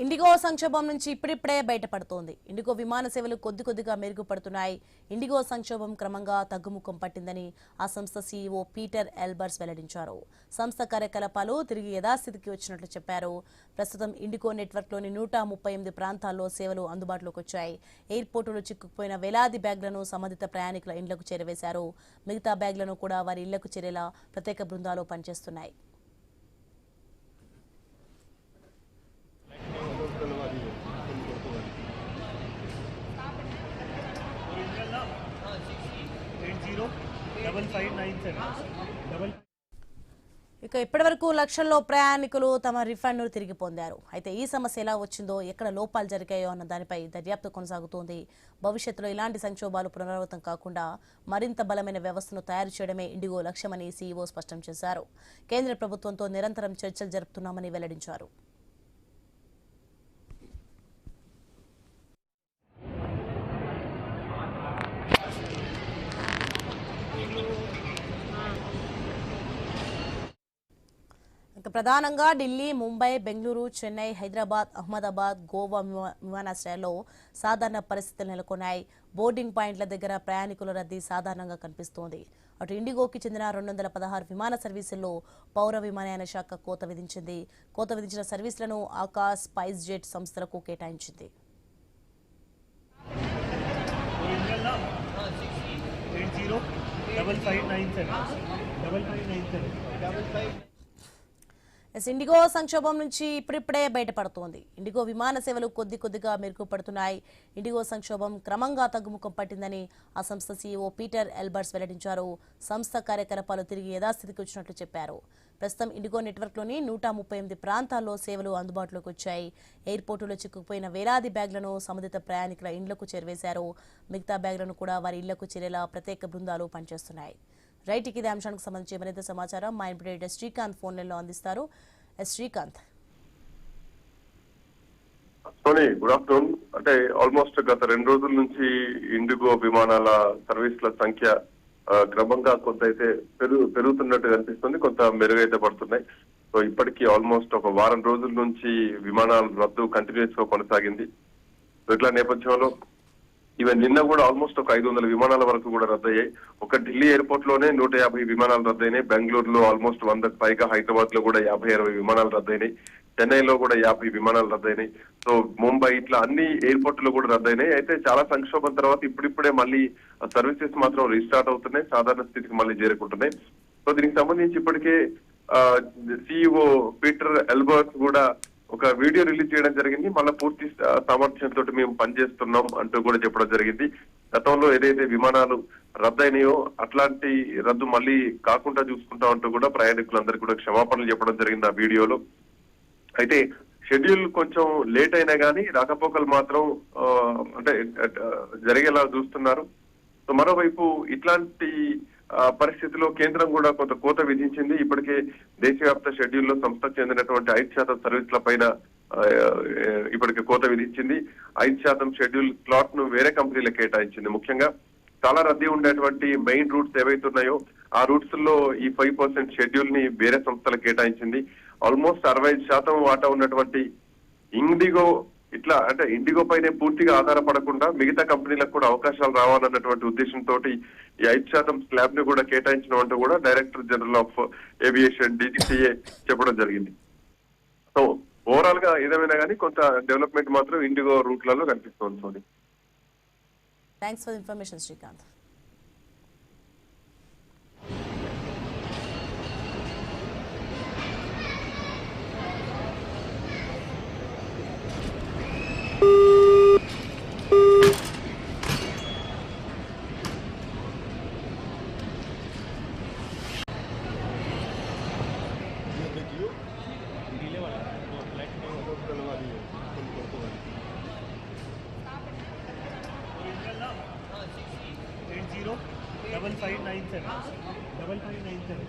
IndiGo సంక్షోభం నుంచి ఇప్పుడిప్పుడే బయటపడుతోంది. ఇండిగో విమాన సేవలు కొద్దిగా మెరుగుపడుతున్నాయి. ఇండిగో సంక్షోభం క్రమంగా తగ్గుముఖం పట్టిందని ఆ సంస్థ సీఈఓ పీటర్ ఎల్బర్స్ వెల్లడించారు. సంస్థ కార్యకలాపాలు తిరిగి యథాస్థితికి వచ్చినట్లు చెప్పారు. ప్రస్తుతం ఇండిగో నెట్వర్క్లోని 138 ప్రాంతాల్లో సేవలు అందుబాటులోకి వచ్చాయి. ఎయిర్పోర్టులో చిక్కుకుపోయిన వేలాది బ్యాగ్లను సంబంధిత ప్రయాణికుల ఇండ్లకు చేరవేశారు. మిగతా బ్యాగ్లను కూడా వారి ఇళ్లకు చేరేలా ప్రత్యేక బృందాలు పనిచేస్తున్నాయి. ఇక ఇప్పటివరకు లక్షల్లో ప్రయాణికులు తమ రిఫండ్ తిరిగి పొందారు. అయితే ఈ సమస్య ఎలా వచ్చిందో, ఎక్కడ లోపాలు జరిగాయో అన్న దానిపై దర్యాప్తు కొనసాగుతోంది. భవిష్యత్తులో ఇలాంటి సంక్షోభాలు పునరావృతం కాకుండా మరింత బలమైన వ్యవస్థను తయారు చేయడమే ఇండిగో లక్ష్యమని సీఈఓ స్పష్టం చేశారు. కేంద్ర ప్రభుత్వంతో నిరంతరం చర్చలు జరుపుతున్నామని వెల్లడించారు. ప్రధానంగా ఢిల్లీ, ముంబై, బెంగళూరు, చెన్నై, హైదరాబాద్, అహ్మదాబాద్, గోవా విమానాశ్రయాల్లో సాధారణ పరిస్థితులు నెలకొన్నాయి. బోర్డింగ్ పాయింట్ల దగ్గర ప్రయాణికుల రద్దీ సాధారణంగా కనిపిస్తోంది. అటు ఇండిగోకి చెందిన 216 విమాన సర్వీసుల్లో పౌర విమానయాన శాఖ కోత విధించింది. కోత విధించిన సర్వీసులను ఆకాశ్, స్పైస్ జెట్ సంస్థలకు కేటాయించింది. ఇండిగో సంక్షోభం నుంచి ఇప్పుడిప్పుడే బయటపడుతోంది. ఇండిగో విమాన సేవలు కొద్దిగా మెరుగుపడుతున్నాయి. ఇండిగో సంక్షోభం క్రమంగా తగ్గుముఖం పట్టిందని ఆ సంస్థ సీఈఓ పీటర్ ఎల్బర్స్ వెల్లడించారు. సంస్థ కార్యకలాపాలు తిరిగి యథాస్థితికి వచ్చినట్లు చెప్పారు. ప్రస్తుతం ఇండిగో నెట్వర్క్లోని 138 ప్రాంతాల్లో సేవలు అందుబాటులోకి వచ్చాయి. ఎయిర్పోర్టులో చిక్కుకుపోయిన వేలాది బ్యాగ్లను సంబంధిత ప్రయాణికుల ఇండ్లకు చేరవేశారు. మిగతా బ్యాగ్లను కూడా వారి ఇళ్లకు చేరేలా ప్రత్యేక బృందాలు పనిచేస్తున్నాయి. రైట్, ఇదే అంశానికి సంబంధించి మరింత సమాచారం మా ఇంప్రెడర్ శ్రీకాంత్ ఫోన్ లైన్లో అందిస్తారు. Srikanth, good afternoon. అంటే ఆల్మోస్ట్ గత 2 రోజుల నుంచి ఇండిగో విమానాల సర్వీసుల సంఖ్య క్రమంగా కొంత అయితే పెరుగుతున్నట్టు కనిపిస్తుంది, కొంత మెరుగైతే పడుతున్నాయి. సో ఇప్పటికీ ఆల్మోస్ట్ ఒక వారం రోజుల నుంచి విమానాల రద్దు కంటిన్యూస్ గా కొనసాగింది. ఇట్లా నేపథ్యంలో ఈవెన్ నిన్న కూడా ఆల్మోస్ట్ ఒక 500 విమానాల వరకు కూడా రద్దయ్యాయి. ఒక ఢిల్లీ ఎయిర్పోర్ట్ లోనే 150 విమానాలు రద్దయినాయి. బెంగళూరులో ఆల్మోస్ట్ 100కు పైగా, హైదరాబాద్ లో కూడా 50-60 విమానాలు రద్దయినాయి. చెన్నైలో కూడా 50 విమానాలు రద్దయినాయి. సో ముంబై, ఇట్లా అన్ని ఎయిర్పోర్ట్ లో కూడా రద్దయినాయి. అయితే చాలా సంక్షోభం తర్వాత ఇప్పుడిప్పుడే మళ్ళీ సర్వీసెస్ మాత్రం రీస్టార్ట్ అవుతున్నాయి, సాధారణ స్థితికి మళ్ళీ చేరుకుంటున్నాయి. సో దీనికి సంబంధించి ఇప్పటికే సిఇఓ పీటర్ ఎల్బర్స్ కూడా ఒక వీడియో రిలీజ్ చేయడం జరిగింది. మళ్ళీ పూర్తి సామర్థ్యంతో మేము పనిచేస్తున్నాం అంటూ కూడా చెప్పడం జరిగింది. గతంలో ఏదైతే విమానాలు రద్దయినాయో అట్లాంటి రద్దు మళ్ళీ కాకుండా చూసుకుంటాం అంటూ కూడా ప్రయాణికులందరికీ కూడా క్షమాపణలు చెప్పడం జరిగింది ఆ వీడియోలో. అయితే షెడ్యూల్ కొంచెం లేట్ అయినా కానీ రాకపోకలు మాత్రం అంటే జరిగేలా చూస్తున్నారు. సో మరోవైపు ఇట్లాంటి పరిస్థితిలో కేంద్రం కూడా కొంత కోత విధించింది. ఇప్పటికే దేశవ్యాప్త షెడ్యూల్లో సంస్థకు చెందినటువంటి 5% సర్వీసుల పైన ఇప్పటికే కోత విధించింది. 5% షెడ్యూల్ స్లాట్ ను వేరే కంపెనీలకు కేటాయించింది. ముఖ్యంగా చాలా రద్దీ ఉండేటువంటి మెయిన్ రూట్స్ ఏవైతే ఉన్నాయో ఆ రూట్స్ లో ఈ 5% షెడ్యూల్ ని వేరే సంస్థలకు కేటాయించింది. ఆల్మోస్ట్ 65% వాటా ఉన్నటువంటి ఇండిగో ఇట్లా అంటే ఇండిగో పైనే పూర్తిగా ఆధారపడకుండా మిగతా కంపెనీలకు కూడా అవకాశాలు రావాలన్నటువంటి ఉద్దేశంతో ఈ 5% స్లాబ్ ని కూడా కేటాయించడం అంటూ కూడా director general of aviation DGCA చెప్పడం జరిగింది. సో ఓవరాల్ గా ఏదేమైనా కానీ కొంత డెవలప్మెంట్ మాత్రం ఇండిగో రూట్లలో కనిపిస్తోంది. Soni, thanks for information Srikanth. Double 597.